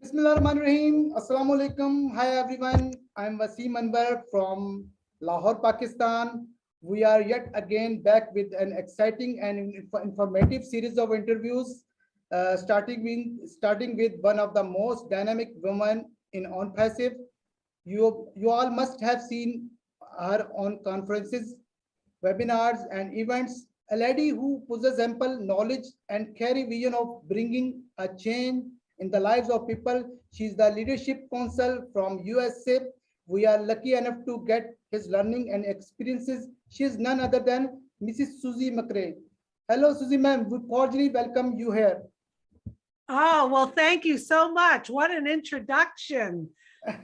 Bismillahirrahmanirrahim. Assalamu alaikum. Hi everyone. I'm Wasim Anwar from Lahore, Pakistan. We are yet again back with an exciting and informative series of interviews, starting with one of the most dynamic women in on passive. You all must have seen her on conferences, webinars, and events. A lady who possesses ample knowledge and carry vision of bringing a change in the lives of people. She's the leadership council from USA. We are lucky enough to get his learning and experiences. She is none other than Mrs. Susie McCrea. Hello, Susie ma'am. We cordially welcome you here. Oh, well, thank you so much. What an introduction.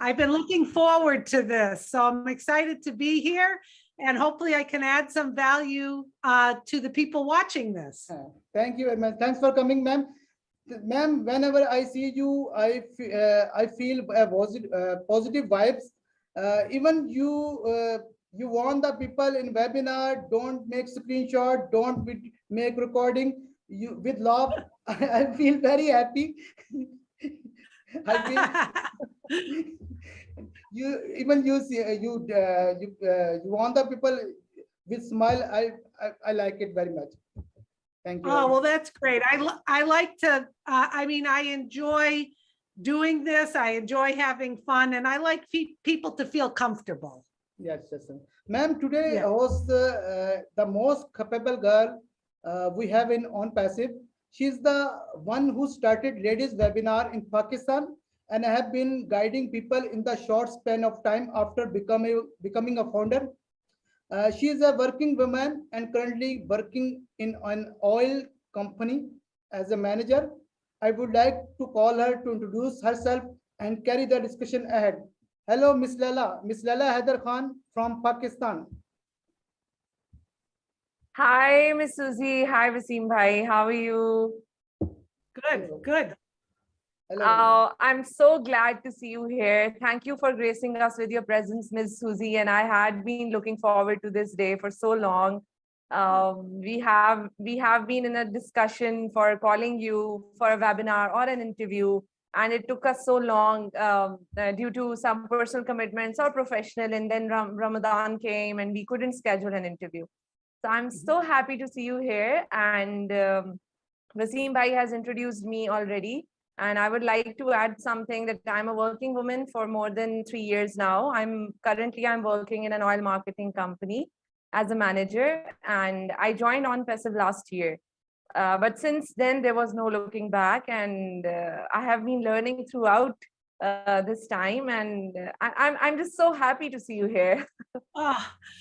I've been looking forward to this, so I'm excited to be here, and hopefully I can add some value to the people watching this. Thank you very much. Thanks for coming, ma'am. Ma'am, whenever I see you, I feel positive vibes. Even you warn the people in webinar, don't make screenshot, don't make recording. You with love, I feel very happy. I feel you see you want the people with smile. I like it very much. Thank you. Oh, well, that's great. I like to, I mean, I enjoy doing this. I enjoy having fun, and I like people to feel comfortable. Yes, yes, ma'am. Today was the most capable girl we have in on passive. She's the one who started ladies webinar in Pakistan and have been guiding people in the short span of time after becoming a founder. She is a working woman and currently working in an oil company as a manager. I would like to call her to introduce herself and carry the discussion ahead. Hello, Miss Laila. Miss Laila Haider Khan from Pakistan. Hi, Miss Susie. Hi, Wasim bhai. How are you? Good, good. Hello. I'm so glad to see you here. Thank you for gracing us with your presence, Ms. Susie. And I had been looking forward to this day for so long. We have been in a discussion for calling you for a webinar or an interview, and it took us so long due to some personal commitments or professional. And then Ramadan came, and we couldn't schedule an interview. So I'm so happy to see you here. And Wasim bhai has introduced me already. And I would like to add something that I'm a working woman for more than 3 years now. I'm working in an oil marketing company as a manager, and I joined on passive last year. But since then, there was no looking back, and I have been learning throughout this time, and I'm just so happy to see you here.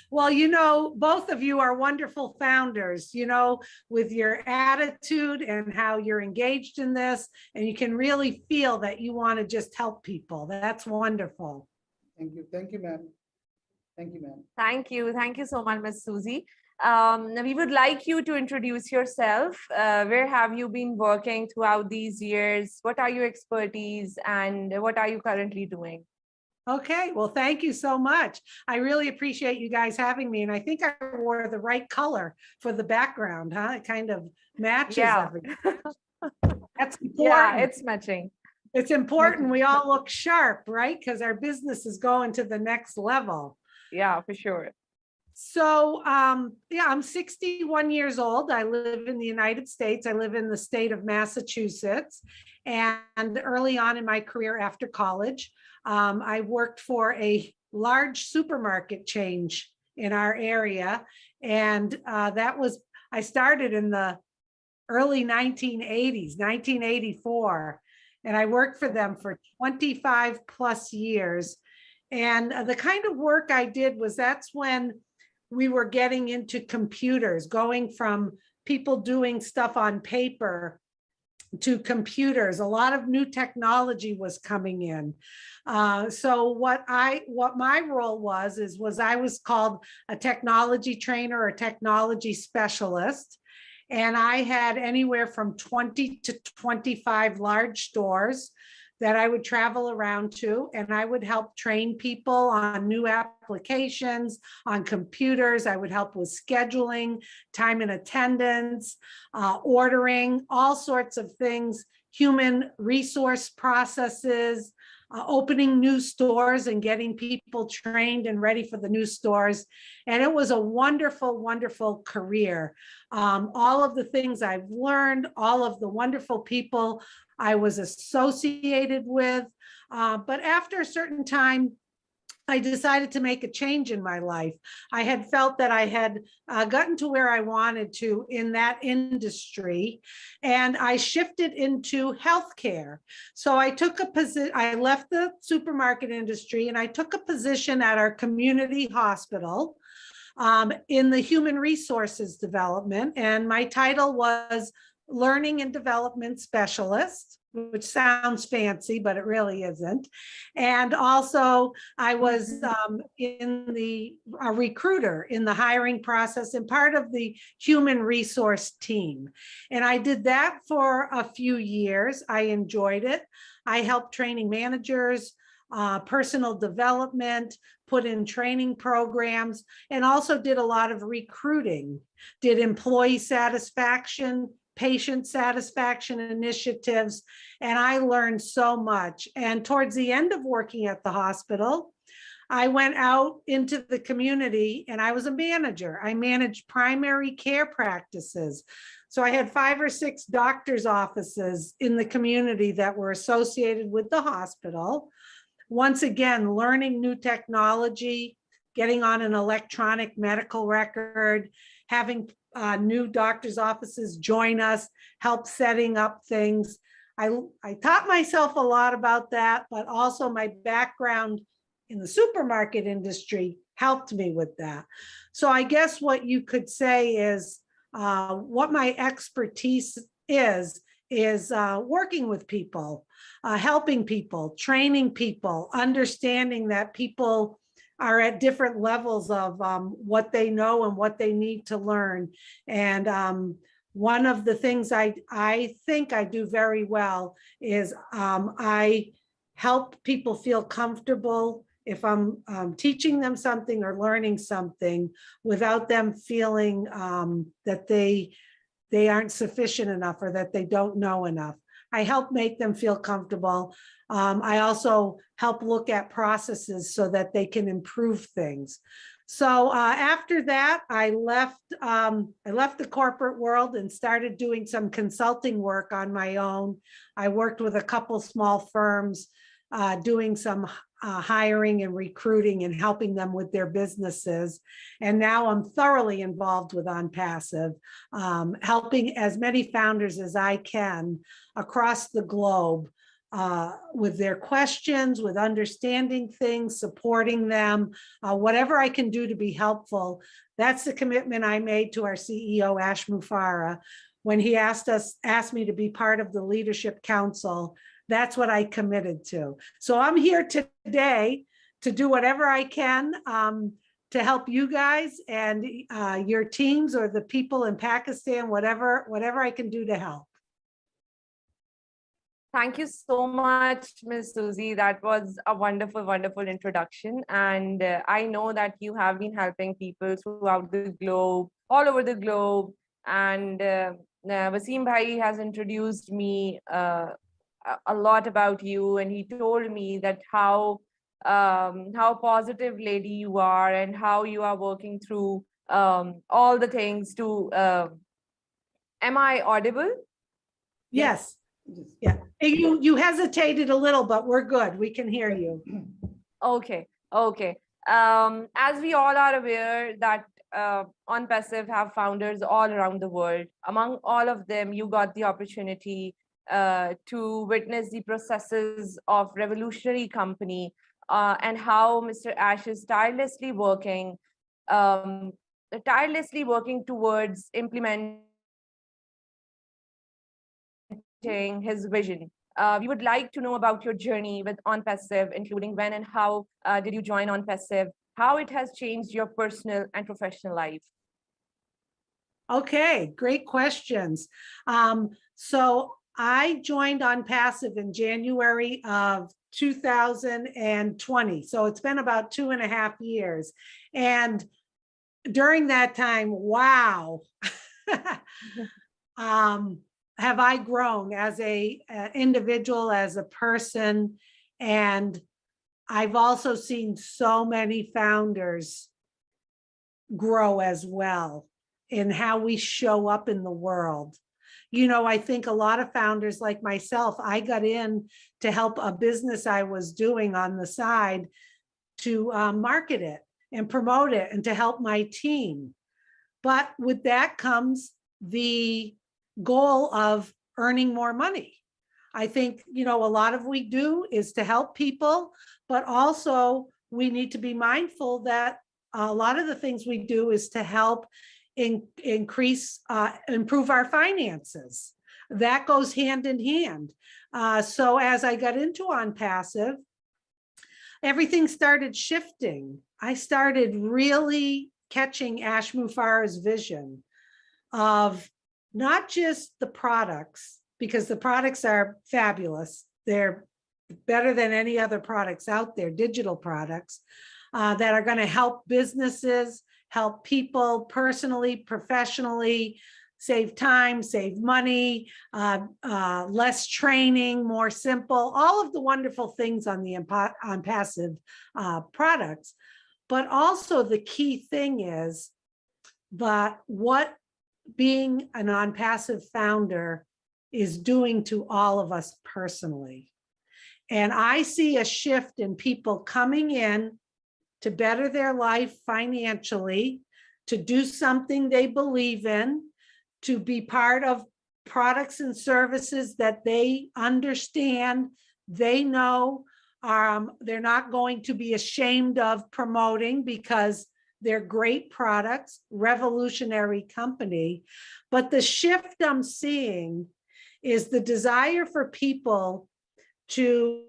Well, you know, both of you are wonderful founders, you know, with your attitude and how you're engaged in this, and you can really feel that you want to just help people. That's wonderful. Thank you. Thank you, ma'am. Thank you, ma'am. Thank you. Thank you so much, Ms. Susie. We would like you to introduce yourself. Where have you been working throughout these years? What are your expertise, and what are you currently doing? Okay, well, thank you so much. I really appreciate you guys having me. And I think I wore the right color for the background, huh? It kind of matches everything. That's important. Yeah, it's matching. It's important we all look sharp, right? Because our business is going to the next level. Yeah, for sure. So, yeah, I'm 61 years old. I live in the United States. I live in the state of Massachusetts. And early on in my career after college, I worked for a large supermarket chain in our area. And I started in the early 1980s, 1984. And I worked for them for 25 plus years. And the kind of work I did was that's when we were getting into computers, going from people doing stuff on paper to computers. A lot of new technology was coming in. So what my role was I was called a technology trainer or technology specialist. And I had anywhere from 20 to 25 large stores that I would travel around to, and I would help train people on new applications, on computers. I would help with scheduling, time and attendance, ordering, all sorts of things, human resource processes, opening new stores and getting people trained and ready for the new stores. And it was a wonderful, wonderful career. All of the things I've learned, all of the wonderful people I was associated with. But after a certain time, I decided to make a change in my life. I had felt that I had gotten to where I wanted to in that industry, and I shifted into healthcare. So I took a position, I left the supermarket industry, and I took a position at our community hospital in the human resources development. And my title was Learning and Development Specialist, which sounds fancy, but it really isn't. And also I was in a recruiter in the hiring process and part of the human resource team. And I did that for a few years. I enjoyed it. I helped training managers, personal development, put in training programs, and also did a lot of recruiting, did employee satisfaction, patient satisfaction initiatives, and I learned so much. And towards the end of working at the hospital, I went out into the community and I was a manager. I managed primary care practices. So I had 5 or 6 doctors' offices in the community that were associated with the hospital. Once again, learning new technology, getting on an electronic medical record, having new doctors' offices join us, help setting up things. I taught myself a lot about that, but also my background in the supermarket industry helped me with that. So I guess what you could say is what my expertise is working with people, helping people, training people, understanding that people are at different levels of what they know and what they need to learn. And one of the things I think I do very well is I help people feel comfortable if I'm teaching them something or learning something without them feeling that they aren't sufficient enough or that they don't know enough. I help make them feel comfortable. I also help look at processes so that they can improve things. So after that, I left the corporate world and started doing some consulting work on my own. I worked with a couple small firms doing some hiring and recruiting and helping them with their businesses. And now I'm thoroughly involved with OnPassive, helping as many founders as I can across the globe with their questions, with understanding things, supporting them, whatever I can do to be helpful. That's the commitment I made to our CEO, Ash Mufarah, when he asked me to be part of the Leadership Council. That's what I committed to. So I'm here today to do whatever I can to help you guys and your teams or the people in Pakistan, whatever I can do to help. Thank you so much, Ms. Susie. That was a wonderful, wonderful introduction. And I know that you have been helping people throughout the globe, all over the globe. And Wasim Bhai has introduced me a lot about you, and he told me that how positive lady you are and how you are working through all the things to am I audible? Yes. Yeah, you hesitated a little, but we're good. We can hear you. Okay. As we all are aware that OnPassive have founders all around the world. Among all of them, you got the opportunity to witness the processes of revolutionary company and how Mr. Ash is tirelessly working towards implementing his vision. We would like to know about your journey with OnPassive, including when and how did you join OnPassive, how it has changed your personal and professional life. Okay, great questions. So I joined on Passive in January of 2020. So it's been about 2.5 years. And during that time, wow, have I grown as a individual, as a person. And I've also seen so many founders grow as well in how we show up in the world. You know, I think a lot of founders like myself, I got in to help a business I was doing on the side to market it and promote it and to help my team. But with that comes the goal of earning more money. I think, you know, a lot of we do is to help people, but also we need to be mindful that a lot of the things we do is to help improve our finances. That goes hand in hand. So as I got into On Passive, everything started shifting. I started really catching Ash Mufarah's vision of not just the products, because the products are fabulous. They're better than any other products out there, digital products, that are going to help businesses, help people personally, professionally, save time, save money, less training, more simple, all of the wonderful things on the On Passive products. But also the key thing is that what being an On Passive founder is doing to all of us personally. And I see a shift in people coming in to better their life financially, to do something they believe in, to be part of products and services that they understand, they know they're not going to be ashamed of promoting because they're great products, revolutionary company. But the shift I'm seeing is the desire for people to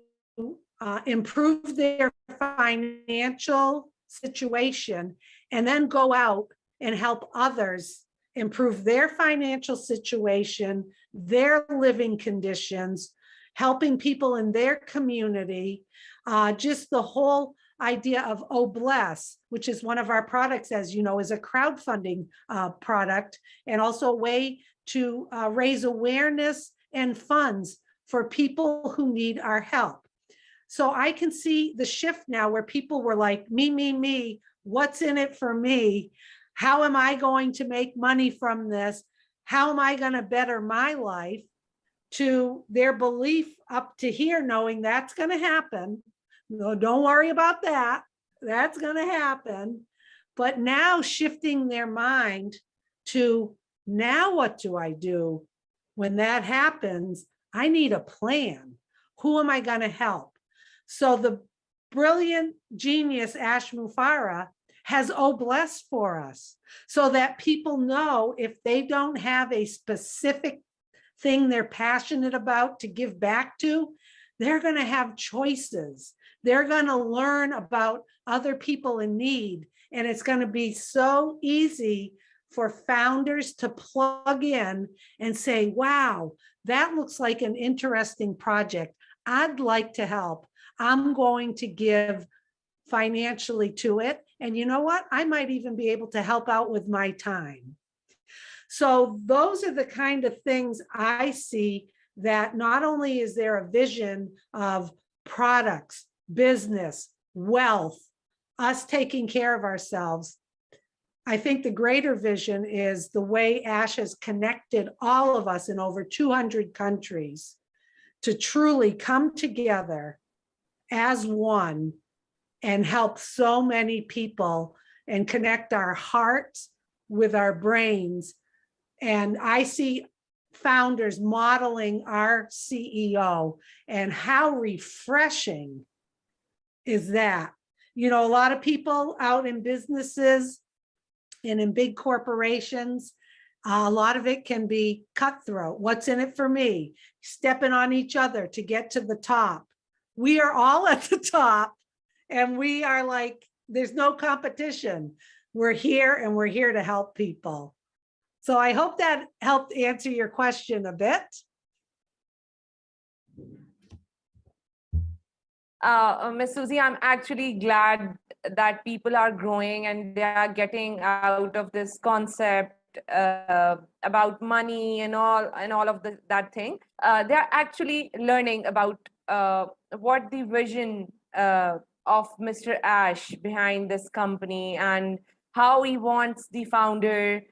improve their financial situation and then go out and help others improve their financial situation, their living conditions, helping people in their community, just the whole idea of Oh Bless, which is one of our products, as you know, is a crowdfunding product and also a way to raise awareness and funds for people who need our help. So I can see the shift now where people were like, me, what's in it for me? How am I going to make money from this? How am I going to better my life? To their belief up to here, knowing that's going to happen. No, don't worry about that. That's going to happen. But now shifting their mind to, now what do I do when that happens? I need a plan. Who am I going to help? So the brilliant genius Ash Mufarah has Oh Bless for us so that people know if they don't have a specific thing they're passionate about to give back to, they're going to have choices. They're going to learn about other people in need. And it's going to be so easy for founders to plug in and say, wow, that looks like an interesting project. I'd like to help. I'm going to give financially to it. And you know what? I might even be able to help out with my time. So those are the kind of things I see, that not only is there a vision of products, business, wealth, us taking care of ourselves. I think the greater vision is the way Ash has connected all of us in over 200 countries to truly come together as one and help so many people and connect our hearts with our brains. And I see founders modeling our CEO, and how refreshing is that? You know, a lot of people out in businesses and in big corporations, a lot of it can be cutthroat. What's in it for me? Stepping on each other to get to the top. We are all at the top, and we are like, there's no competition. We're here, and we're here to help people. So I hope that helped answer your question a bit. Miss Susie, I'm actually glad that people are growing and they are getting out of this concept about money and all of that thing. They are actually learning about what the vision of Mr. Ash behind this company and how he wants the founders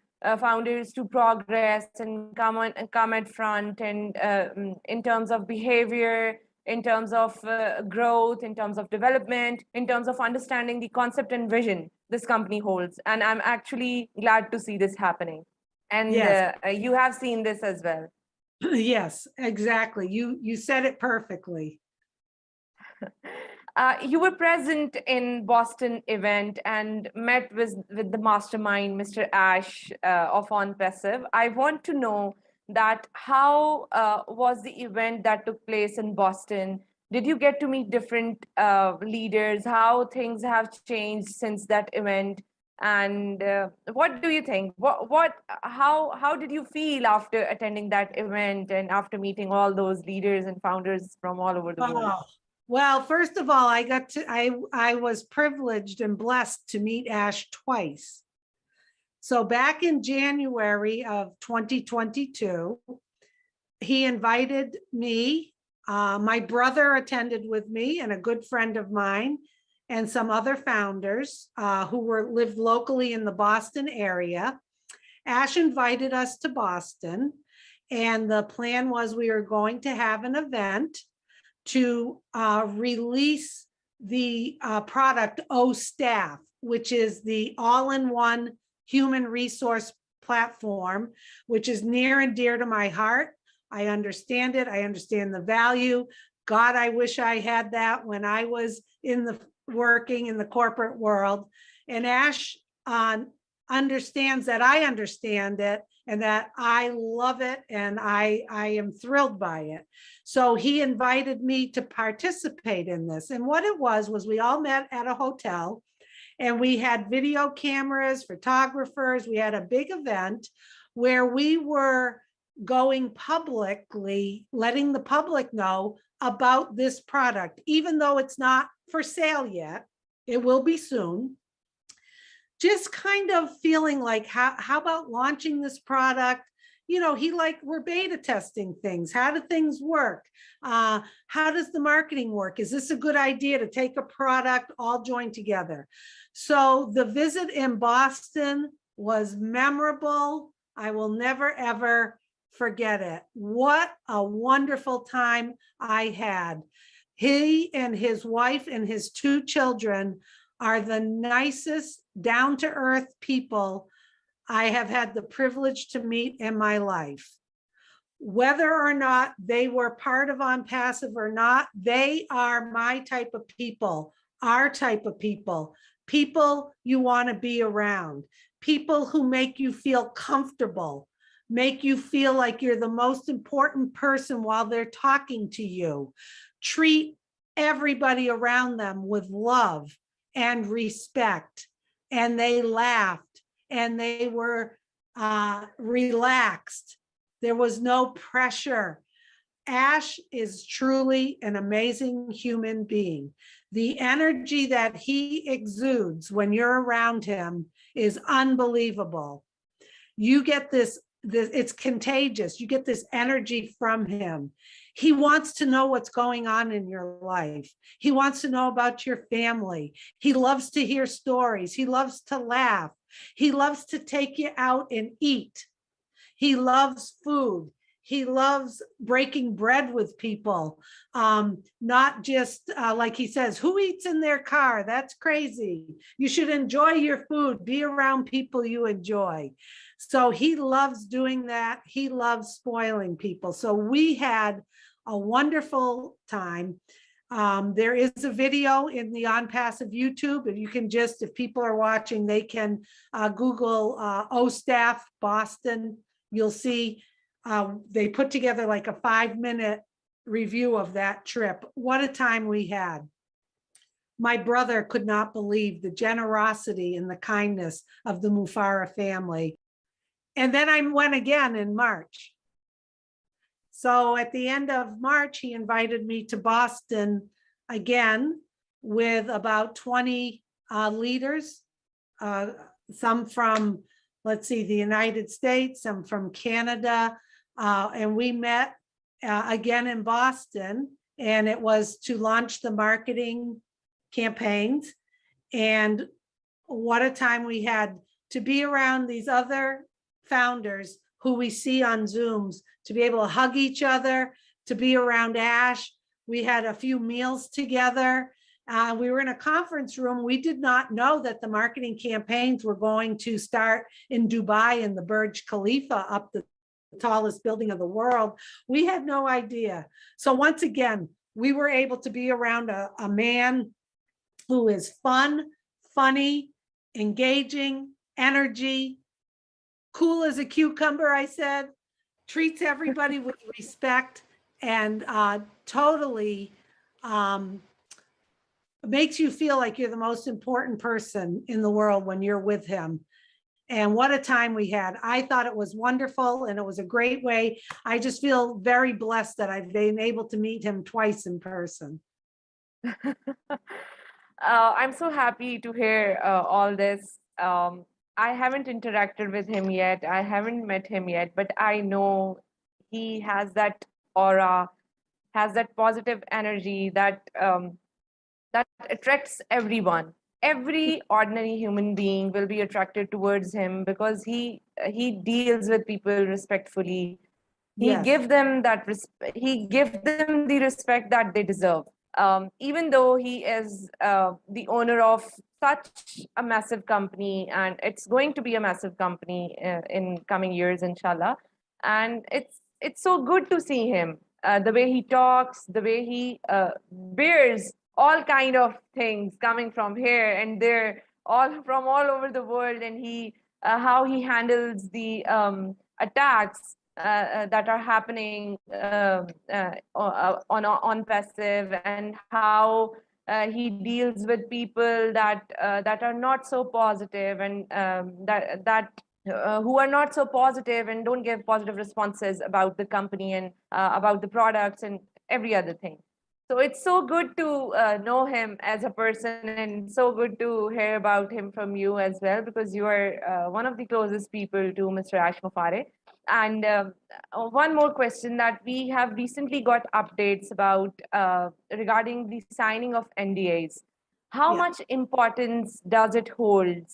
to progress and come at front and in terms of behavior, in terms of growth, in terms of development, in terms of understanding the concept and vision this company holds. And I'm actually glad to see this happening. And Yes. You have seen this as well. Yes, exactly. You said it perfectly. You were present in Boston event and met with the mastermind, Mr. Ash of On Passive. I want to know that how was the event that took place in Boston? Did you get to meet different leaders? How things have changed since that event? And what do you think? How did you feel after attending that event and after meeting all those leaders and founders from all over the world? Oh, well, first of all, I was privileged and blessed to meet Ash twice. So back in January of 2022, he invited me. My brother attended with me and a good friend of mine and some other founders who lived locally in the Boston area. Ash invited us to Boston, and the plan was we were going to have an event to release the product O-Staff, which is the all-in-one human resource platform, which is near and dear to my heart. I understand it. I understand the value. God, I wish I had that when I was working in the corporate world. And Ash understands that I understand it and that I love it and I am thrilled by it. So he invited me to participate in this. And what it was we all met at a hotel and we had video cameras, photographers. We had a big event where we were going publicly, letting the public know about this product, even though it's not for sale yet. It will be soon. Just kind of feeling like, how about launching this product? You know, we're beta testing things. How do things work? How does the marketing work? Is this a good idea to take a product all joined together? So the visit in Boston was memorable. I will never, ever forget it. What a wonderful time I had. He and his wife and his two children are the nicest, down-to-earth people I have had the privilege to meet in my life. Whether or not they were part of On Passive or not, they are my type of people, our type of people you want to be around, people who make you feel comfortable, make you feel like you're the most important person while they're talking to you, treat everybody around them with love and respect. And they laughed and they were relaxed. There was no pressure. Ash is truly an amazing human being. The energy that he exudes when you're around him is unbelievable. You get this, it's contagious. You get this energy from him. He wants to know what's going on in your life. He wants to know about your family. He loves to hear stories. He loves to laugh. He loves to take you out and eat. He loves food. He loves breaking bread with people. Not just like he says, who eats in their car? That's crazy. You should enjoy your food. Be around people you enjoy. So he loves doing that. He loves spoiling people. So we had a wonderful time. There is a video in the On Passive YouTube, and you can just, if people are watching, they can Google O-Staff Boston. You'll see they put together like a 5-minute review of that trip. What a time we had. My brother could not believe the generosity and the kindness of the Mufara family. And then I went again in March. So at the end of March, he invited me to Boston again, with about 20 leaders, some from, let's see, the United States, some from Canada, and we met again in Boston, and it was to launch the marketing campaigns. And what a time we had to be around these other founders who we see on Zooms, to be able to hug each other, to be around Ash. We had a few meals together. We were in a conference room. We did not know that the marketing campaigns were going to start in Dubai in the Burj Khalifa, up the tallest building of the world. We had no idea. So once again, we were able to be around a man who is fun, funny, engaging, energy, cool as a cucumber, I said, treats everybody with respect, and totally makes you feel like you're the most important person in the world when you're with him. And what a time we had. I thought it was wonderful, and it was a great way. I just feel very blessed that I've been able to meet him twice in person. I'm so happy to hear all this. I haven't interacted with him yet. I haven't met him yet, but I know he has that aura, has that positive energy that that attracts everyone. Every ordinary human being will be attracted towards him because he deals with people respectfully. He Yes. give them that he give them the respect that they deserve. Even though he is the owner of such a massive company, and it's going to be a massive company in coming years, inshallah. And it's so good to see him, the way he talks, the way he bears all kind of things coming from here and there, all from all over the world, and he how he handles the attacks that are happening on passive, and how he deals with people that are not so positive, and who are not so positive and don't give positive responses about the company and about the products and every other thing. So it's so good to know him as a person, and so good to hear about him from you as well, because you are one of the closest people to Mr. Ash Mufare. And one more question that we have recently got updates about regarding the signing of NDAs. How much importance does it hold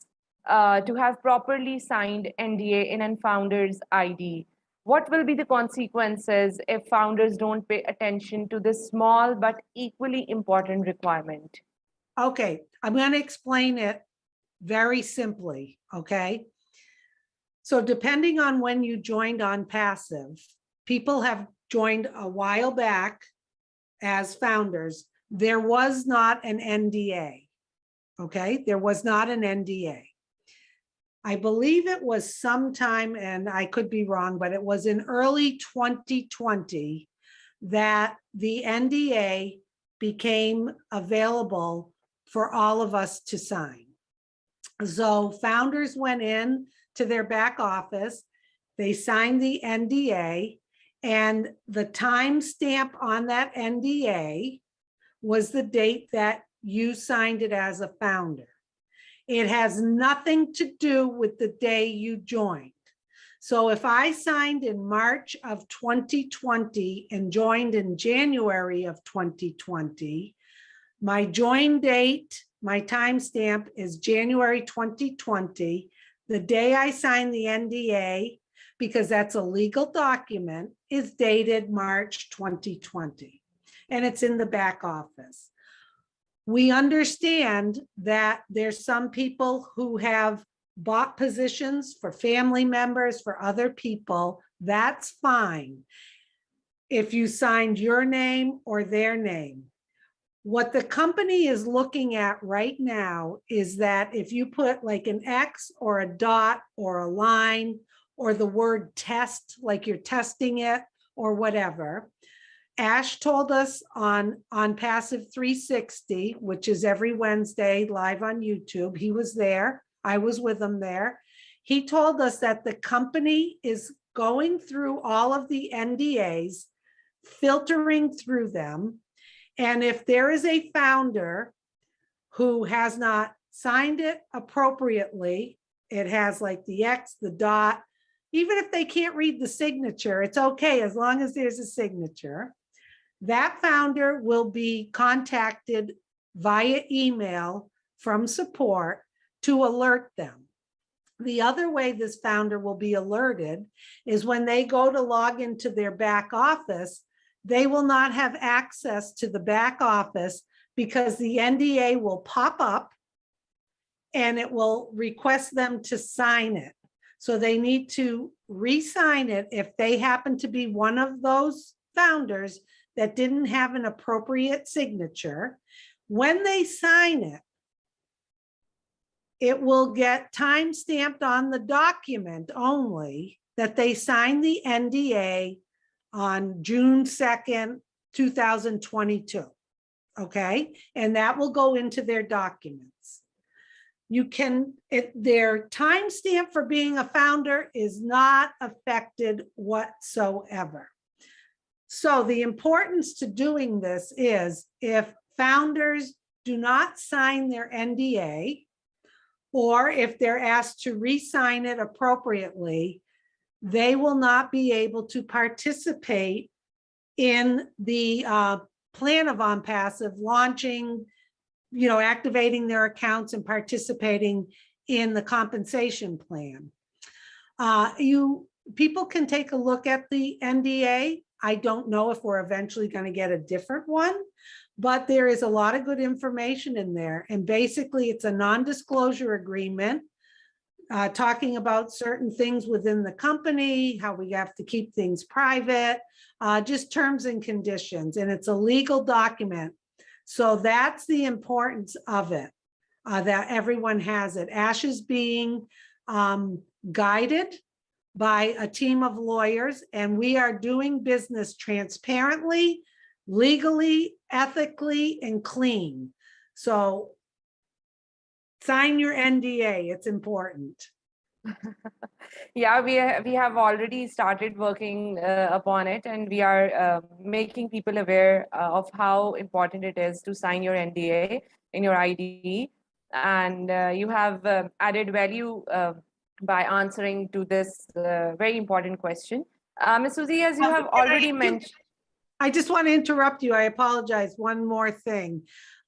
to have properly signed NDA in a founder's ID? What will be the consequences if founders don't pay attention to this small but equally important requirement? Okay, I'm going to explain it very simply, okay? So depending on when you joined on passive, people have joined a while back as founders. There was not an NDA, okay? There was not an NDA. I believe it was sometime, and I could be wrong, but it was in early 2020 that the NDA became available for all of us to sign. So founders went in to their back office, they signed the NDA, and the timestamp on that NDA was the date that you signed it as a founder. It has nothing to do with the day you joined. So if I signed in March of 2020 and joined in January of 2020, my join date, my timestamp is January 2020. The day I signed the NDA, because that's a legal document, is dated March 2020, and it's in the back office. We understand that there's some people who have bought positions for family members, for other people. That's fine if you signed your name or their name. What the company is looking at right now is that if you put like an X or a dot or a line or the word test, like you're testing it or whatever. Ash told us on Passive 360, which is every Wednesday live on YouTube. He was there. I was with him there. He told us that the company is going through all of the NDAs, filtering through them, And if there is a founder who has not signed it appropriately, it has like the X, the dot, even if they can't read the signature, it's okay as long as there's a signature. That founder will be contacted via email from support to alert them. The other way this founder will be alerted is when they go to log into their back office, they will not have access to the back office because the NDA will pop up and it will request them to sign it. So they need to re-sign it if they happen to be one of those founders that didn't have an appropriate signature. When they sign it, it will get time stamped on the document only that they signed the NDA on June 2nd, 2022. Okay, and that will go into their documents. Their timestamp for being a founder is not affected whatsoever. So the importance to doing this is if founders do not sign their NDA, or if they're asked to re-sign it appropriately, they will not be able to participate in the plan of OnPassive launching, activating their accounts and participating in the compensation plan. People can take a look at the NDA. I don't know if we're eventually going to get a different one, but there is a lot of good information in there. And basically it's a non-disclosure agreement talking about certain things within the company, how we have to keep things private, just terms and conditions. And it's a legal document. So that's the importance of it, that everyone has it. Ash is being guided by a team of lawyers, and we are doing business transparently, legally, ethically, and clean. So sign your NDA, it's important. Yeah, we have already started working upon it, and we are making people aware of how important it is to sign your NDA in your ID. And you have added value by answering to this very important question. Ms. Susie, as you have already mentioned. I just want to interrupt you. I apologize. One more thing.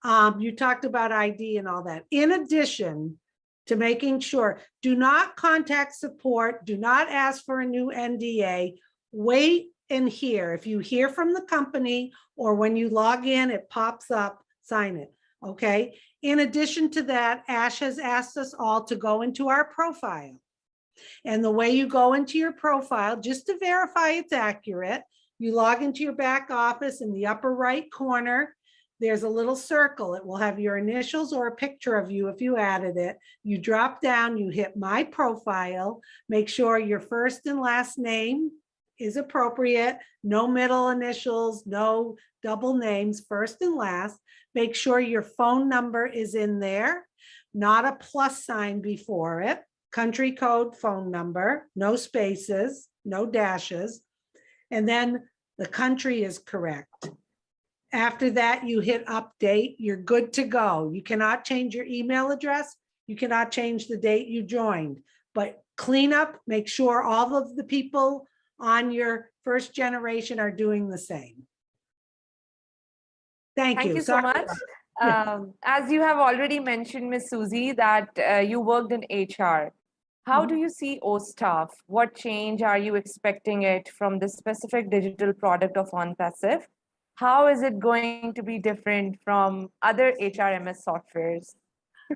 You talked about ID and all that. In addition to making sure, do not contact support, do not ask for a new NDA, wait and hear. If you hear from the company or when you log in, it pops up, sign it, okay? In addition to that, Ash has asked us all to go into our profile. And the way you go into your profile, just to verify it's accurate, you log into your back office in the upper right corner. There's a little circle. It will have your initials or a picture of you if you added it. You drop down, you hit my profile, make sure your first and last name is appropriate, no middle initials, no double names, first and last. Make sure your phone number is in there, not a plus sign before it, country code phone number, no spaces, no dashes, and then the country is correct. After that, you hit update, you're good to go. You cannot change your email address. You cannot change the date you joined, but clean up, make sure all of the people on your first generation are doing the same. Thank you. Thank you so much. As you have already mentioned, Ms. Susie, that you worked in HR. How do you see OStaff? What change are you expecting it from the specific digital product of OnPassive? How is it going to be different from other HRMS softwares?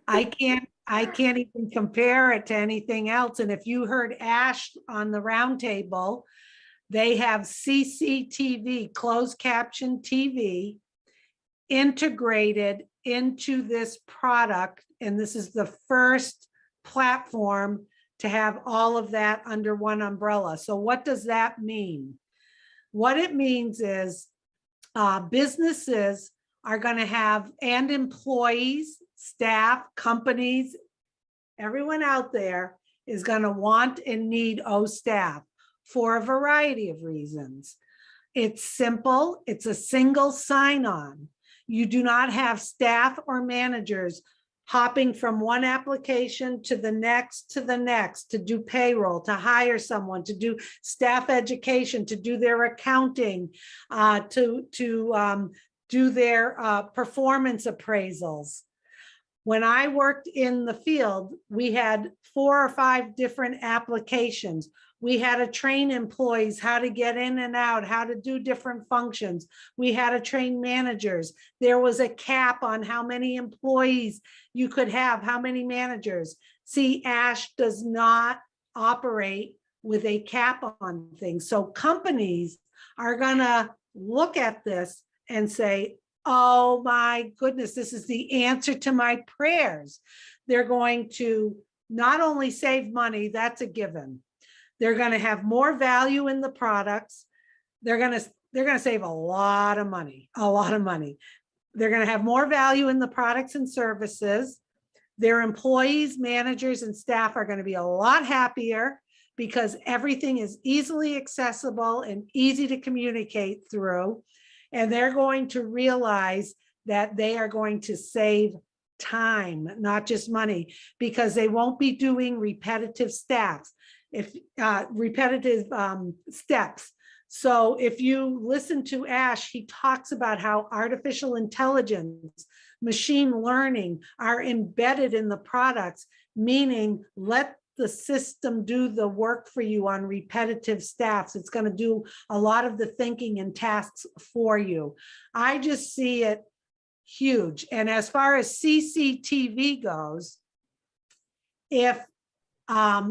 I can't even compare it to anything else. And if you heard Ash on the roundtable, they have CCTV, closed caption TV, integrated into this product. And this is the first platform to have all of that under one umbrella. So what does that mean? What it means is businesses are going to have, and employees, staff, companies, everyone out there is going to want and need OStaff for a variety of reasons. It's simple. It's a single sign-on. You do not have staff or managers hopping from one application to the next to do payroll, to hire someone, to do staff education, to do their accounting, to do their performance appraisals. When I worked in the field, we had 4 or 5 different applications. We had to train employees how to get in and out, how to do different functions. We had to train managers. There was a cap on how many employees you could have, how many managers. See, ASH does not operate with a cap on things. So companies are gonna look at this and say, oh my goodness, this is the answer to my prayers. They're going to not only save money, that's a given. They're going to have more value in the products. They're going to save a lot of money, a lot of money. They're going to have more value in the products and services. Their employees, managers, and staff are going to be a lot happier because everything is easily accessible and easy to communicate through. And they're going to realize that they are going to save time, not just money, because they won't be doing repetitive steps. So if you listen to Ash, he talks about how artificial intelligence, machine learning are embedded in the products, meaning let the system do the work for you on repetitive steps. It's going to do a lot of the thinking and tasks for you. I just see it huge. And as far as CCTV goes, if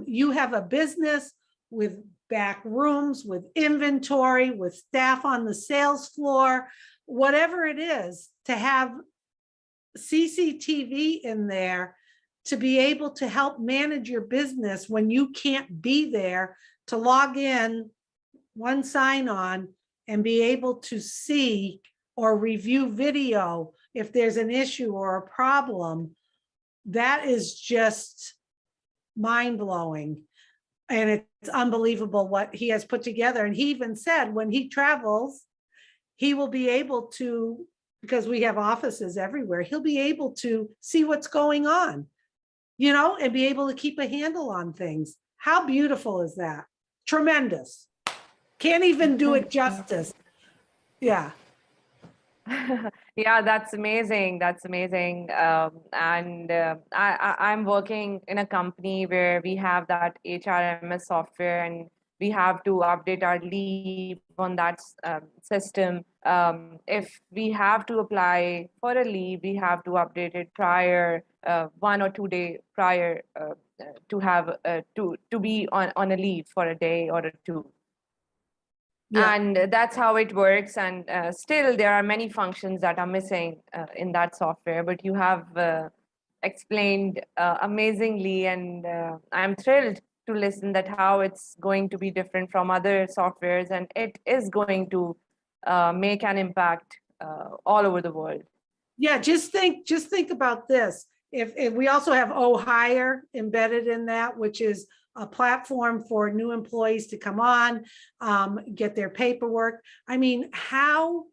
you have a business with back rooms, with inventory, with staff on the sales floor, whatever it is, to have CCTV in there to be able to help manage your business when you can't be there, to log in, one sign on, and be able to see or review video if there's an issue or a problem, that is just mind-blowing. And it's unbelievable what he has put together. And he even said when he travels, he will be able to, because we have offices everywhere, he'll be able to see what's going on, you know, and be able to keep a handle on things. How beautiful is that? Tremendous. Can't even do it justice. Yeah. Yeah, that's amazing. That's amazing. I'm working in a company where we have that HRMS software, and we have to update our leave on that system. If we have to apply for a leave, we have to update it prior, 1 or 2 days prior, to have to be on a leave for a day or 2. Yeah. And that's how it works. And still, there are many functions that are missing in that software, but you have explained amazingly, and I'm thrilled to listen that how it's going to be different from other softwares, and it is going to make an impact all over the world. Yeah, just think about this. If we also have Hire embedded in that, which is a platform for new employees to come on, get their paperwork. I mean, how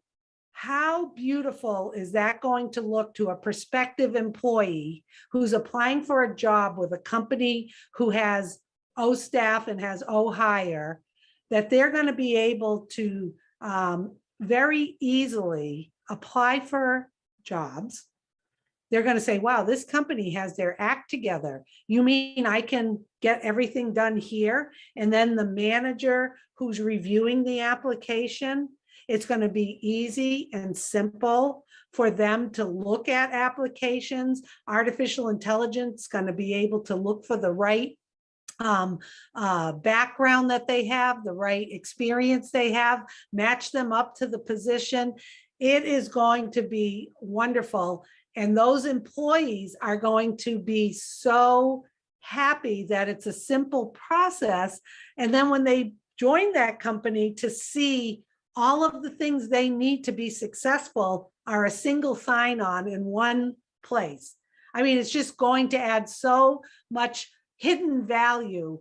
beautiful is that going to look to a prospective employee who's applying for a job with a company who has staff and has Hire, that they're going to be able to very easily apply for jobs. They're going to say, wow, this company has their act together. You mean I can get everything done here? And then the manager who's reviewing the application, it's going to be easy and simple for them to look at applications. Artificial intelligence is going to be able to look for the right background that they have, the right experience they have, match them up to the position. It is going to be wonderful. And those employees are going to be so happy that it's a simple process. And then when they join that company, to see all of the things they need to be successful are a single sign-on in one place. I mean, it's just going to add so much hidden value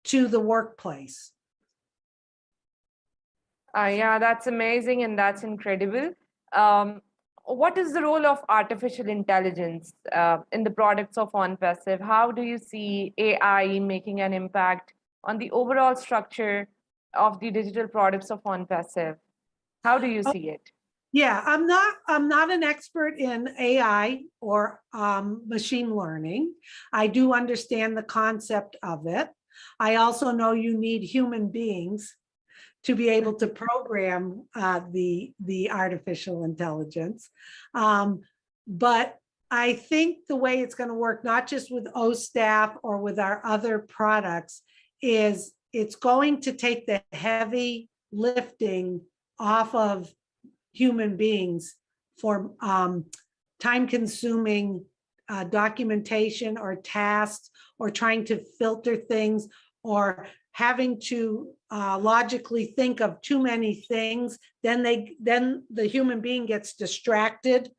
to the workplace. Yeah, that's amazing and that's incredible. what is the role of artificial intelligence in the products of OnPassive? How do you see AI making an impact on the overall structure of the digital products of OnPassive? How do you see it? Yeah, I'm not an expert in AI or machine learning. I do understand the concept of it. I also know you need human beings to be able to program the artificial intelligence. But I think the way it's going to work, not just with OStaff or with our other products, is it's going to take the heavy lifting off of human beings for time-consuming documentation or tasks, or trying to filter things, or having to logically think of too many things. Then the human being gets distracted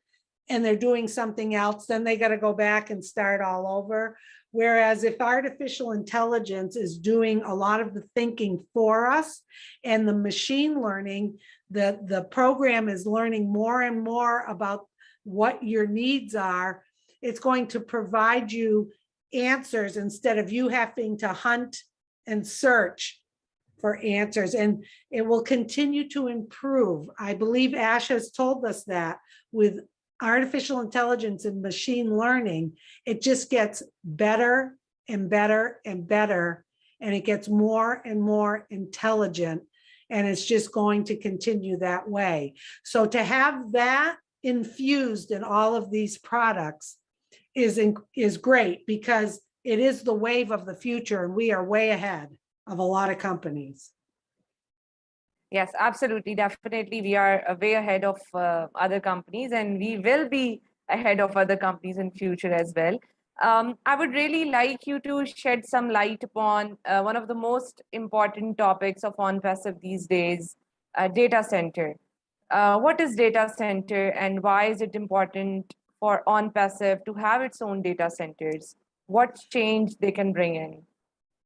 and they're doing something else. Then they got to go back and start all over. Whereas if artificial intelligence is doing a lot of the thinking for us, and the machine learning, the program is learning more and more about what your needs are, it's going to provide you answers instead of you having to hunt and search for answers. And it will continue to improve. I believe Ash has told us that with artificial intelligence and machine learning, it just gets better and better and better, and it gets more and more intelligent, and it's just going to continue that way. So to have that infused in all of these products is great, because it is the wave of the future, and we are way ahead of a lot of companies. Yes, absolutely. Definitely. We are way ahead of other companies, and we will be ahead of other companies in future as well. I would really like you to shed some light upon one of the most important topics of OnPassive these days, data center. What is data center, and why is it important for OnPassive to have its own data centers? What change they can bring in?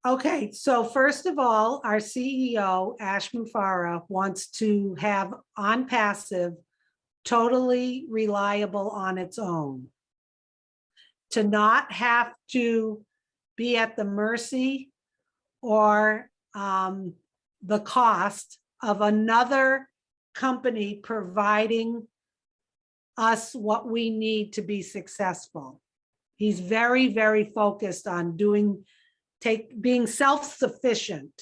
Okay, so first of all, our CEO, Ash Mufareh, wants to have OnPassive totally reliable on its own, to not have to be at the mercy or the cost of another company providing us what we need to be successful. He's very, very focused on being self-sufficient.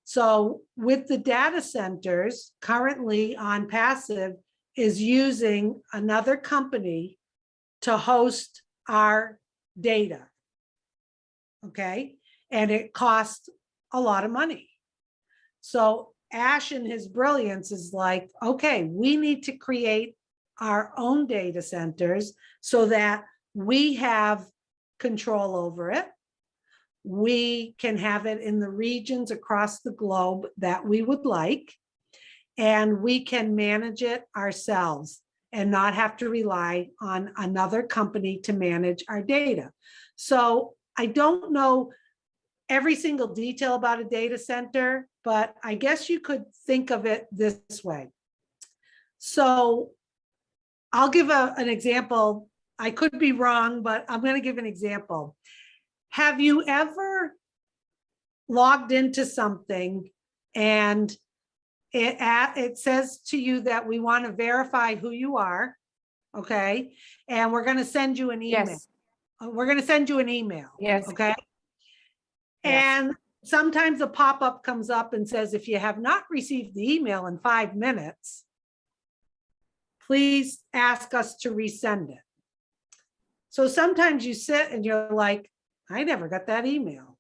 So with the data centers, currently OnPassive is using another company to host our data. Okay, and it costs a lot of money. So Ash, in his brilliance, is like, okay, we need to create our own data centers so that we have control over it. We can have it in the regions across the globe that we would like, and we can manage it ourselves and not have to rely on another company to manage our data. So I don't know every single detail about a data center, but I guess you could think of it this way. So I'll give an example. I could be wrong, but I'm going to give an example. Have you ever logged into something and it says to you that we want to verify who you are, okay? And we're going to send you an email. Yes. We're going to send you an email, Yes. okay? Yes. And sometimes a pop-up comes up and says, if you have not received the email in 5 minutes, please ask us to resend it. So sometimes you sit and you're like, I never got that email.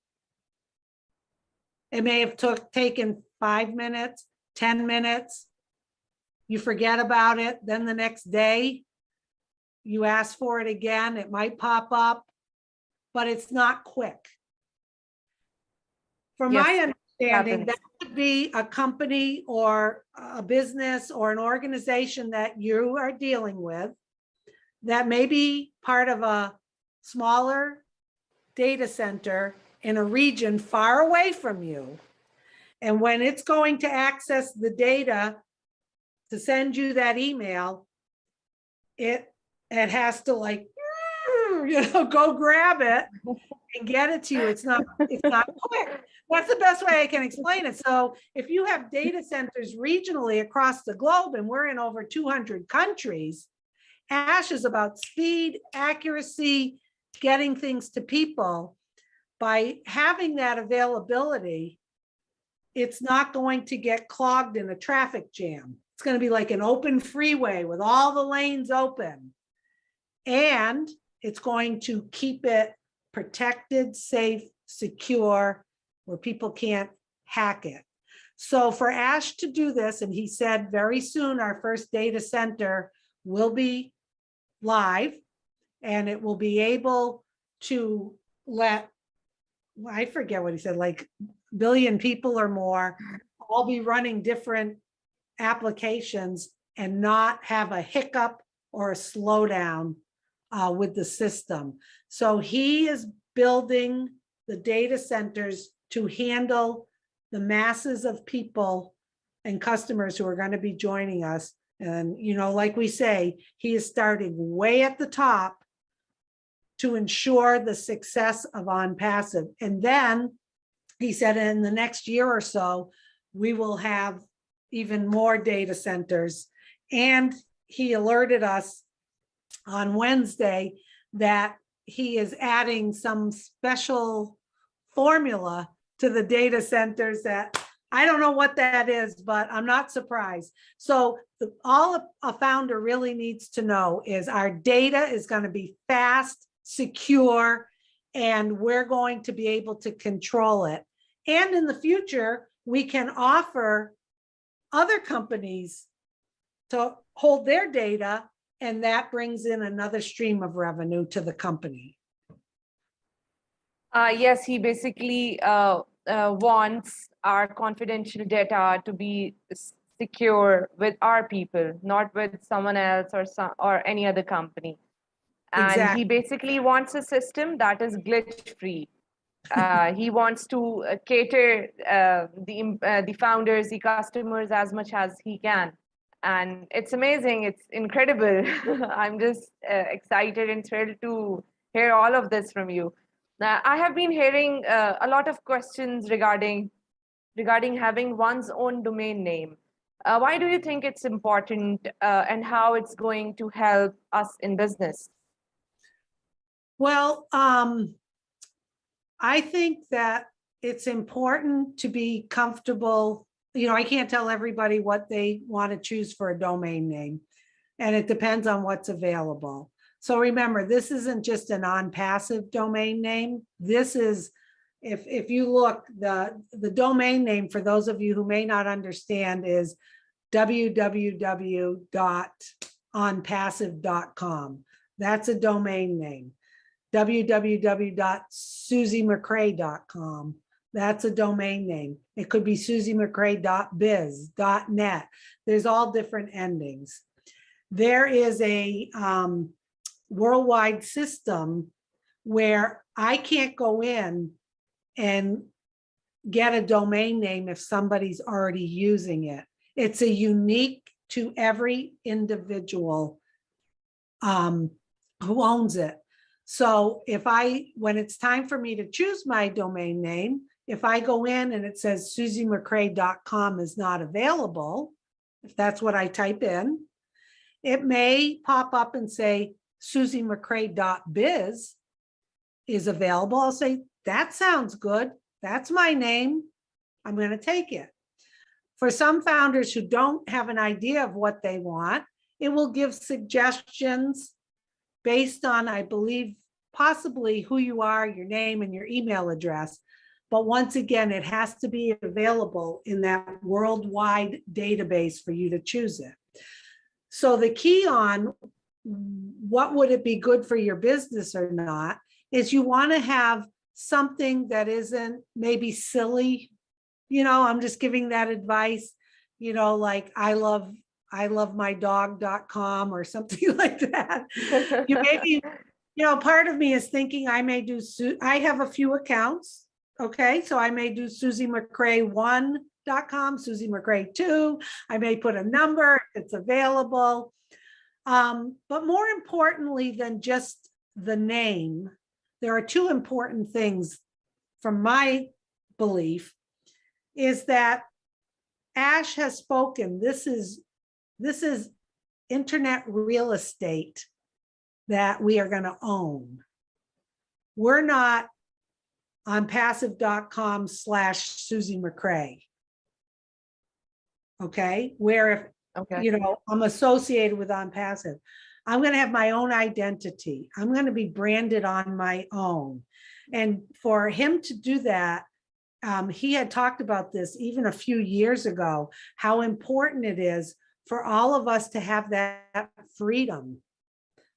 It may have taken 5 minutes, 10 minutes. You forget about it. Then the next day, you ask for it again. It might pop up, but it's not quick. From Yes, my understanding, happens. that could be a company or a business or an organization that you are dealing with that may be part of a smaller data center in a region far away from you. And when it's going to access the data to send you that email, it has to like, go grab it and get it to you. It's not quick. That's the best way I can explain it. So if you have data centers regionally across the globe, and we're in over 200 countries, ASH is about speed, accuracy, getting things to people. By having that availability, it's not going to get clogged in a traffic jam. It's going to be like an open freeway with all the lanes open. And it's going to keep it protected, safe, secure, where people can't hack it. So for ASH to do this, and he said very soon our first data center will be live, and it will be able to let, I forget what he said, like billion people or more, all be running different applications and not have a hiccup or a slowdown with the system. So he is building the data centers to handle the masses of people and customers who are going to be joining us. And, like we say, he is starting way at the top to ensure the success of OnPassive. And then he said in the next year or so, we will have even more data centers. And he alerted us on Wednesday that he is adding some special formula to the data centers that I don't know what that is, but I'm not surprised. So all a founder really needs to know is our data is going to be fast, secure, and we're going to be able to control it. And in the future, we can offer other companies to hold their data, and that brings in another stream of revenue to the company. Yes, he basically wants our confidential data to be secure with our people, not with someone else or any other company. And Exactly. he basically wants a system that is glitch-free. He wants to cater the founders, the customers as much as he can. And it's amazing. It's incredible. I'm just excited and thrilled to hear all of this from you. I have been hearing a lot of questions regarding having one's own domain name. Why do you think it's important and how it's going to help us in business? Well, I think that it's important to be comfortable. I can't tell everybody what they want to choose for a domain name, and it depends on what's available. So remember, this isn't just an OnPassive domain name. This is, if you look, the domain name, for those of you who may not understand, is www.onpassive.com. That's a domain name. www.susiemccrea.com. That's a domain name. It could be susiemccrea.biz, .net. There's all different endings. There is a worldwide system where I can't go in and get a domain name if somebody's already using it. It's a unique to every individual who owns it. So when it's time for me to choose my domain name, if I go in and it says susiemccrea.com is not available, if that's what I type in, it may pop up and say susiemccrea.biz is available. I'll say, that sounds good. That's my name. I'm going to take it. For some founders who don't have an idea of what they want, it will give suggestions based on, I believe, possibly who you are, your name, and your email address. But once again, it has to be available in that worldwide database for you to choose it. So the key on what would it be good for your business or not is you want to have something that isn't maybe silly. I'm just giving that advice, like I love my dog.com or something like that. You maybe, part of me is thinking I may do, I have a few accounts. Okay. So I may do susiemccrea1.com, Susie McCrea 2. I may put a number if it's available. But more importantly than just the name, there are two important things from my belief, is that Ash has spoken. This is internet real estate that we are going to own. We're not on passive.com/Susie McCrea. Okay, where if Okay. I'm associated with On Passive, I'm going to have my own identity. I'm going to be branded on my own. And for him to do that, he had talked about this even a few years ago, how important it is for all of us to have that freedom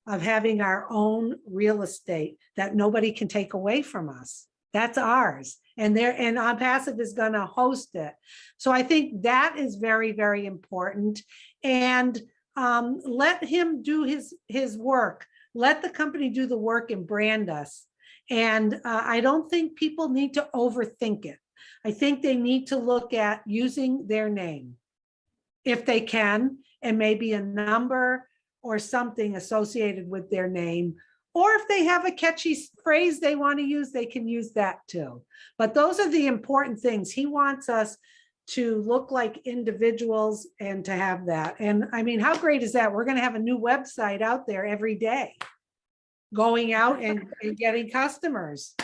of having our own real estate that nobody can take away from us. That's ours. And On Passive is going to host it. So I think that is very, very important. And let him do his work. Let the company do the work and brand us. And I don't think people need to overthink it. I think they need to look at using their name if they can, and maybe a number or something associated with their name. Or if they have a catchy phrase they want to use, they can use that too. But those are the important things. He wants us to look like individuals and to have that. And I mean, how great is that? We're going to have a new website out there every day, going out and getting customers.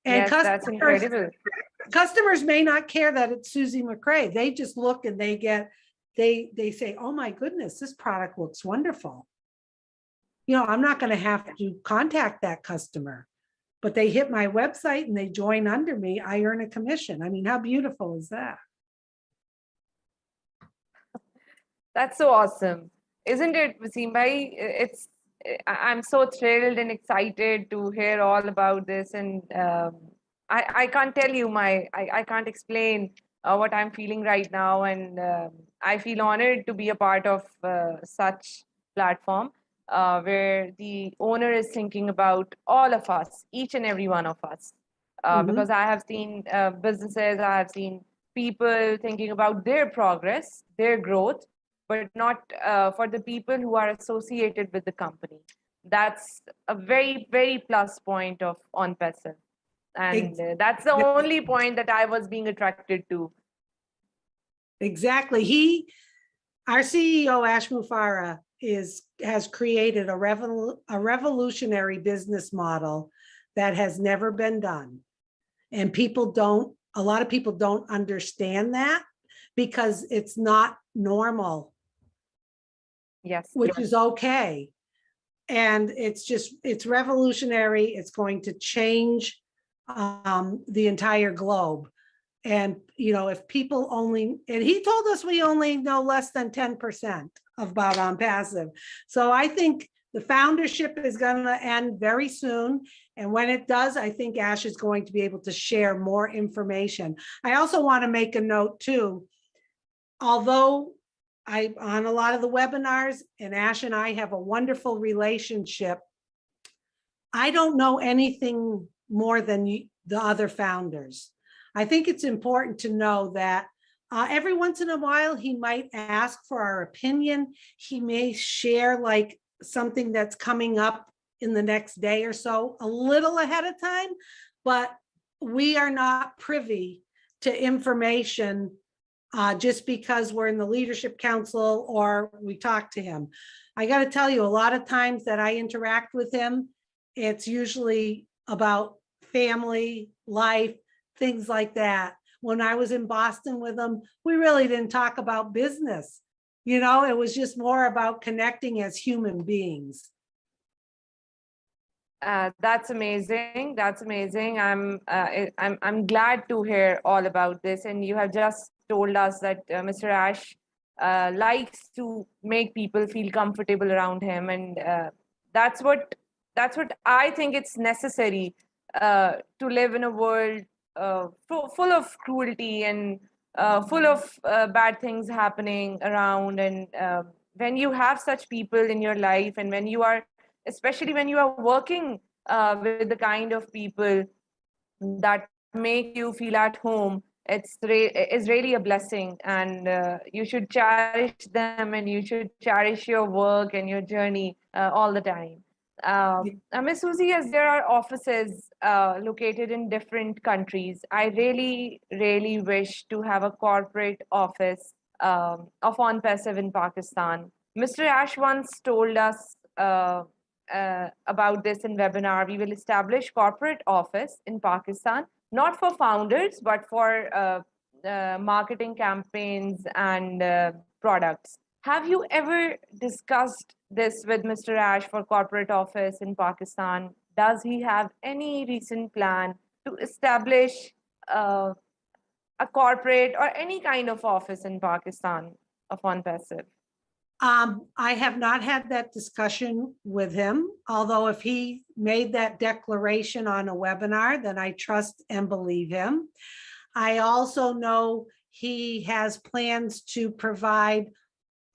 And Yes, that's incredible. Customers may not care that it's Susie McCrea. They just look and they say, oh my goodness, this product looks wonderful. I'm not going to have to contact that customer, but they hit my website and they join under me. I earn a commission. I mean, how beautiful is that? That's so awesome. Isn't it, Wasim bhai? I'm so thrilled and excited to hear all about this. And I can't tell you I can't explain what I'm feeling right now. And I feel honored to be a part of such platform where the owner is thinking about all of us, each and every one of us. Because I have seen businesses, I have seen people thinking about their progress, their growth, but not for the people who are associated with the company. That's a very, very plus point of On Passive. And that's the only point that I was being attracted to. Exactly. Our CEO, Ash Mufareh, has created a revolutionary business model that has never been done. And a lot of people don't understand that because it's not normal. Yes. Which is okay. And it's revolutionary. It's going to change the entire globe. And, if people and he told us we only know less than 10% about On Passive. So I think the foundership is going to end very soon. And when it does, I think Ash is going to be able to share more information. I also want to make a note too, although I'm on a lot of the webinars and Ash and I have a wonderful relationship, I don't know anything more than the other founders. I think it's important to know that every once in a while, he might ask for our opinion. He may share like something that's coming up in the next day or so, a little ahead of time, but we are not privy to information just because we're in the leadership council or we talk to him. I got to tell you, a lot of times that I interact with him, it's usually about family, life, things like that. When I was in Boston with him, we really didn't talk about business. It was just more about connecting as human beings. That's amazing. That's amazing. I'm glad to hear all about this. And you have just told us that Mr. Ash likes to make people feel comfortable around him, and that's what I think it's necessary to live in a world full of cruelty and full of bad things happening around. And when you have such people in your life, and especially when you are working with the kind of people that make you feel at home, is really a blessing, and you should cherish them, and you should cherish your work and your journey all the time. Ms. Susie, as there are offices located in different countries, I really wish to have a corporate office of On Passive in Pakistan. Mr. Ash once told us about this in webinar. We will establish corporate office in Pakistan, not for founders, but for marketing campaigns and products. Have you ever discussed this with Mr. Ash for corporate office in Pakistan? Does he have any recent plan to establish a corporate or any kind of office in Pakistan of On Passive? I have not had that discussion with him, although if he made that declaration on a webinar, then I trust and believe him. I also know he has plans to provide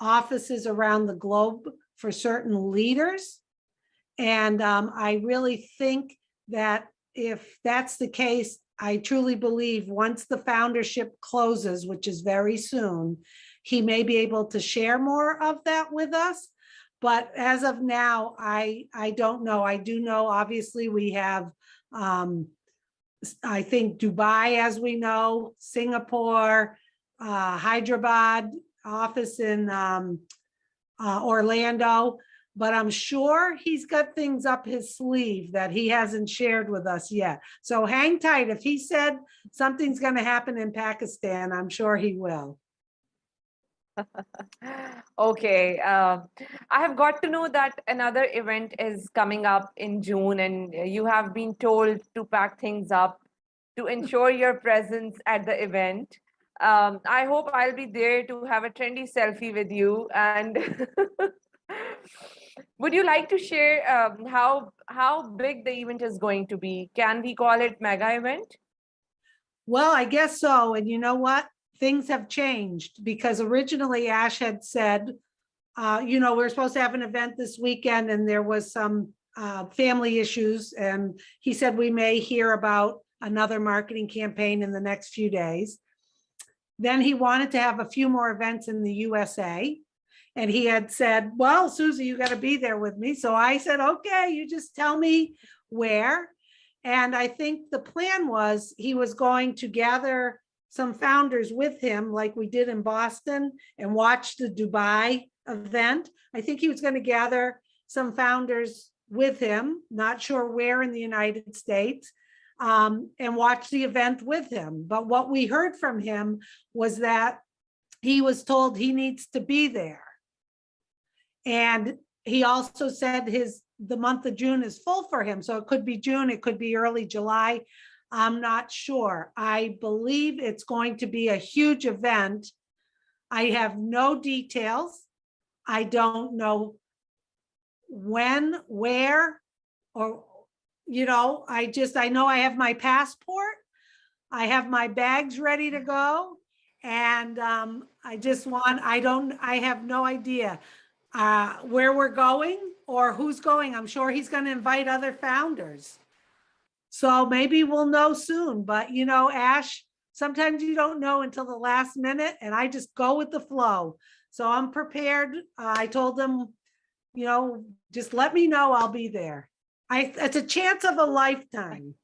offices around the globe for certain leaders. And I really think that if that's the case, I truly believe once the foundership closes, which is very soon, he may be able to share more of that with us. But as of now, I don't know. I do know, obviously, we have, I think, Dubai, as we know, Singapore, Hyderabad, office in Orlando. But I'm sure he's got things up his sleeve that he hasn't shared with us yet. So hang tight. If he said something's going to happen in Pakistan, I'm sure he will. Okay. I have got to know that another event is coming up in June, and you have been told to pack things up to ensure your presence at the event. I hope I'll be there to have a trendy selfie with you. And would you like to share how big the event is going to be? Can we call it mega event? Well, I guess so. And you know what? Things have changed because originally Ash had said, we're supposed to have an event this weekend and there was some family issues. And he said we may hear about another marketing campaign in the next few days. Then he wanted to have a few more events in the USA. And he had said, well, Susie, you got to be there with me. So I said, okay, you just tell me where. And I think the plan was he was going to gather some founders with him like we did in Boston and watch the Dubai event. I think he was going to gather some founders with him, not sure where in the United States, and watch the event with him. But what we heard from him was that he was told he needs to be there. And he also said the month of June is full for him. So it could be June, it could be early July. I'm not sure. I believe it's going to be a huge event. I have no details. I don't know when, where, or, I know I have my passport. I have my bags ready to go. And I have no idea where we're going or who's going. I'm sure he's going to invite other founders. So maybe we'll know soon, but Ash, sometimes you don't know until the last minute and I just go with the flow. So I'm prepared. I told him, just let me know, I'll be there. It's a chance of a lifetime.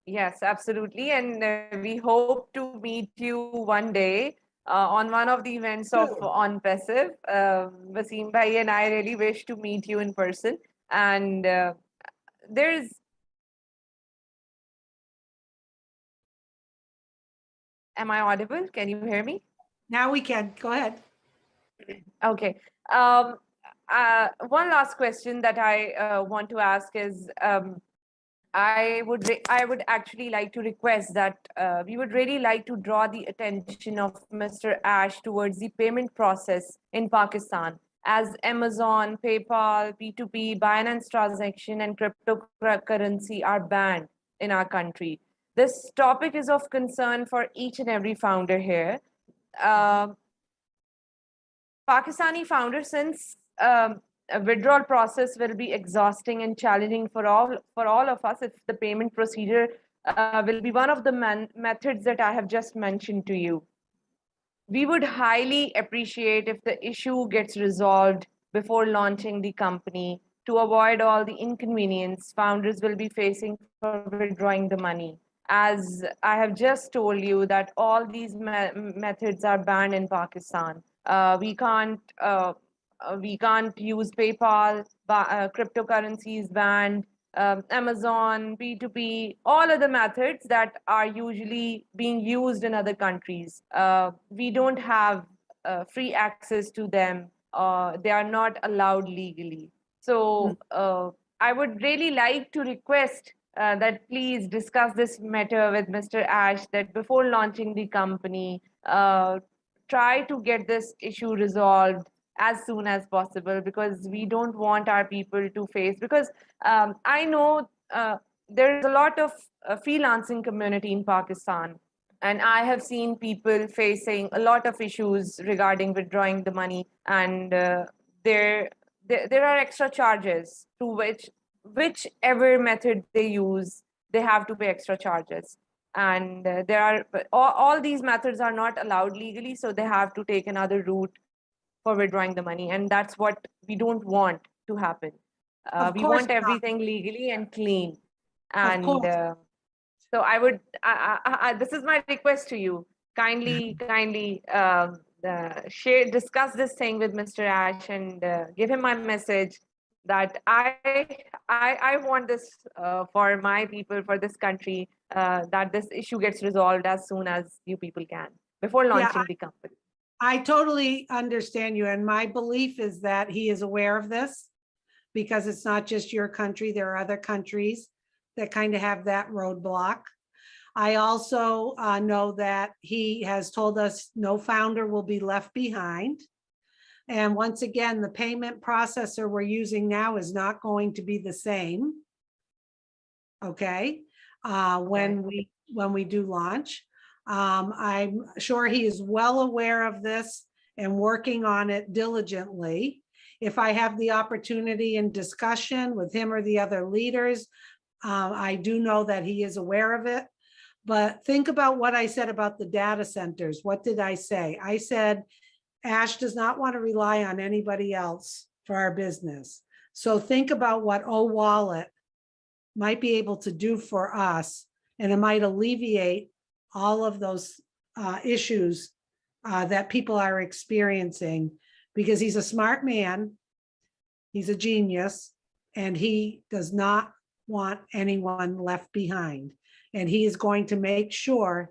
Yes, absolutely. And we hope to meet you one day on one of the events of On Passive. Wasim Bhai and I really wish to meet you in person. And am I audible? Can you hear me? Now we can. Go ahead. Okay. One last question that I want to ask is, I would actually like to request that we would really like to draw the attention of Mr. Ash towards the payment process in Pakistan, as Amazon, PayPal, P2P, Binance transaction, and cryptocurrency are banned in our country. This topic is of concern for each and every founder here. Pakistani founders, since a withdrawal process will be exhausting and challenging for all of us if the payment procedure will be one of the methods that I have just mentioned to you. We would highly appreciate if the issue gets resolved before launching the company to avoid all the inconvenience founders will be facing for withdrawing the money. As I have just told you that all these methods are banned in Pakistan. We can't use PayPal, cryptocurrency is banned, Amazon, P2P, all other methods that are usually being used in other countries. We don't have free access to them. They are not allowed legally. So I would really like to request that please discuss this matter with Mr. Ash, that before launching the company, try to get this issue resolved as soon as possible, because we don't want our people to face, because I know there is a lot of freelancing community in Pakistan, and I have seen people facing a lot of issues regarding withdrawing the money, and there are extra charges to whichever method they use, they have to pay extra charges. And there are all these methods are not allowed legally, so they have to take another route for withdrawing the money, and that's what we don't want to happen. Of We course want not. everything legally and clean. Of And course. so I would, this is my request to you. Kindly discuss this thing with Mr. Ash, and give him my message that I want this for my people, for this country, that this issue gets resolved as soon as you people can before Yeah, launching the company. I totally understand you. And my belief is that he is aware of this, because it's not just your country. There are other countries that kind of have that roadblock. I also know that he has told us no founder will be left behind. And once again, the payment processor we're using now is not going to be the same. Okay, when we do launch. I'm sure he is well aware of this and working on it diligently. If I have the opportunity and discussion with him or the other leaders, I do know that he is aware of it. But think about what I said about the data centers. What did I say? I said, Ash does not want to rely on anybody else for our business. So think about what O-Wallet might be able to do for us, and it might alleviate all of those issues that people are experiencing, because he's a smart man, he's a genius, and he does not want anyone left behind. And he is going to make sure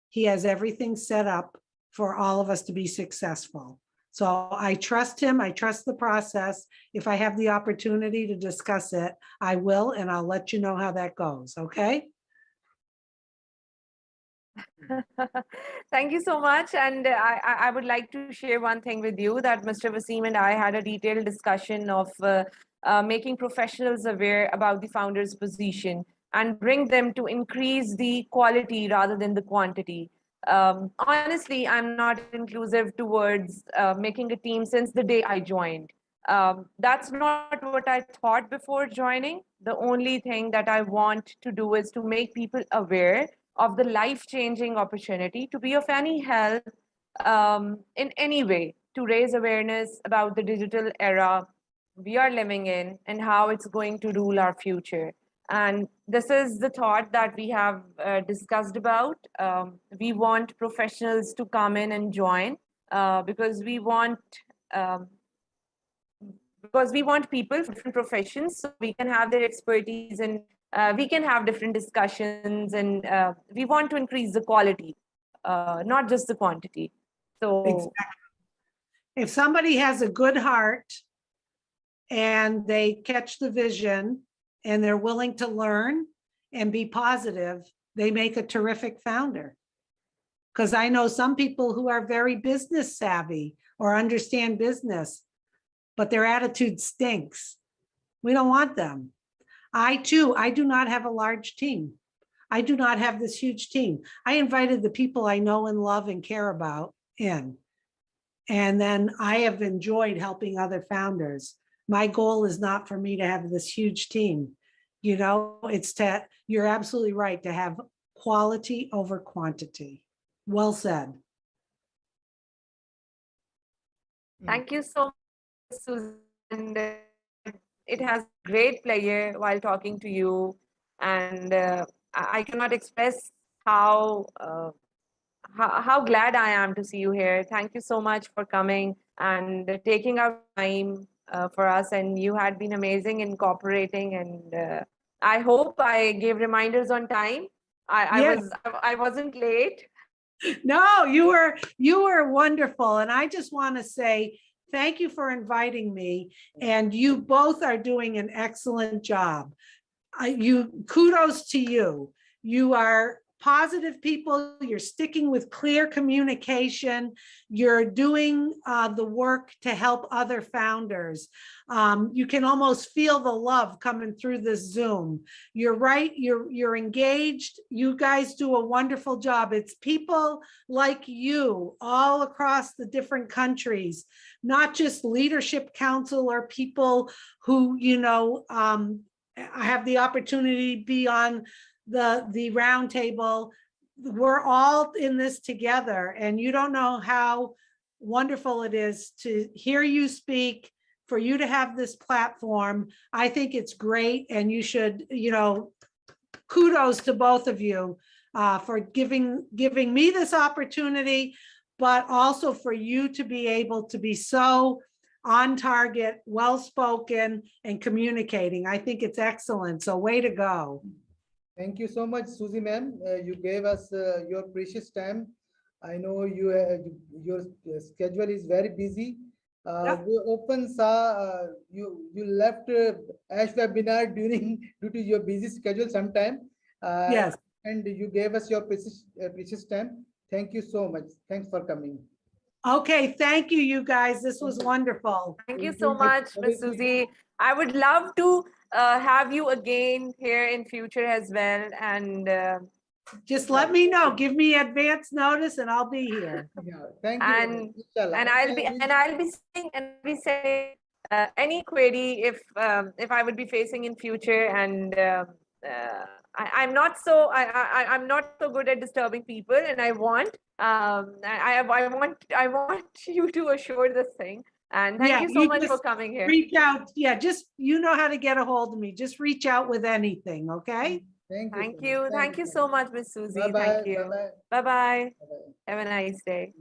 he has everything set up for all of us to be successful. So I trust him. I trust the process. If I have the opportunity to discuss it, I will, and I'll let you know how that goes. Okay? Thank you so much. And I would like to share one thing with you, that Mr. Wasim and I had a detailed discussion of making professionals aware about the founder's position and bring them to increase the quality rather than the quantity. Honestly, I'm not inclusive towards making a team since the day I joined. That's not what I thought before joining. The only thing that I want to do is to make people aware of the life-changing opportunity to be of any help in any way, to raise awareness about the digital era we are living in and how it's going to rule our future. And this is the thought that we have discussed about. We want professionals to come in and join because um, we want people from different professions, so we can have their expertise, and we can have different discussions, and we want to increase the quality, not just the quantity. So Exactly. If somebody has a good heart and they catch the vision and they're willing to learn and be positive, they make a terrific founder. Because I know some people who are very business savvy or understand business, but their attitude stinks. We don't want them. I do not have a large team. I do not have this huge team. I invited the people I know and love and care about in. And then I have enjoyed helping other founders. My goal is not for me to have this huge team. You're absolutely right, to have quality over quantity. Well said. Thank you so much, Susan. And it has great pleasure while talking to you. And I cannot express how glad I am to see you here. Thank you so much for coming and taking out time for us. And you had been amazing in cooperating. And I hope I gave reminders on time. Yes. I wasn't late. No, you were wonderful. And I just want to say thank you for inviting me. And you both are doing an excellent job. Kudos to you. You are positive people. You're sticking with clear communication. You're doing the work to help other founders. You can almost feel the love coming through this Zoom. You're right. You're engaged. You guys do a wonderful job. It's people like you all across the different countries, not just leadership council or people who, I have the opportunity to be on the round table. We're all in this together, and you don't know how wonderful it is to hear you speak, for you to have this platform. I think it's great, and you should, kudos to both of you for giving me this opportunity, but also for you to be able to be so on target, well-spoken, and communicating. I think it's excellent. So way to go. Thank you so much, Susie ma'am. You gave us your precious time. I know your schedule is very busy. Yep. We often saw you left ASH webinar due to your busy schedule sometime. Yes. And you gave us your precious time. Thank you so much. Thanks for coming. Okay, thank you, you guys. This was wonderful. Thank you so much, Ms. Susie. I would love to have you again here in future as well. And just let me know. Give me advance notice, and I'll be here. Yeah, thank you. And I'll be saying any query if I would be facing in future. And I'm not so good at disturbing people, and I want you to assure this thing. And thank you so much for coming here. Reach out. Yeah, just how to get a hold of me. Just reach out with anything. Okay. Thank you. Thank you so much, Miss Susie. Bye-bye. Thank you. Bye-bye. Bye-bye. Bye-bye. Have a nice day.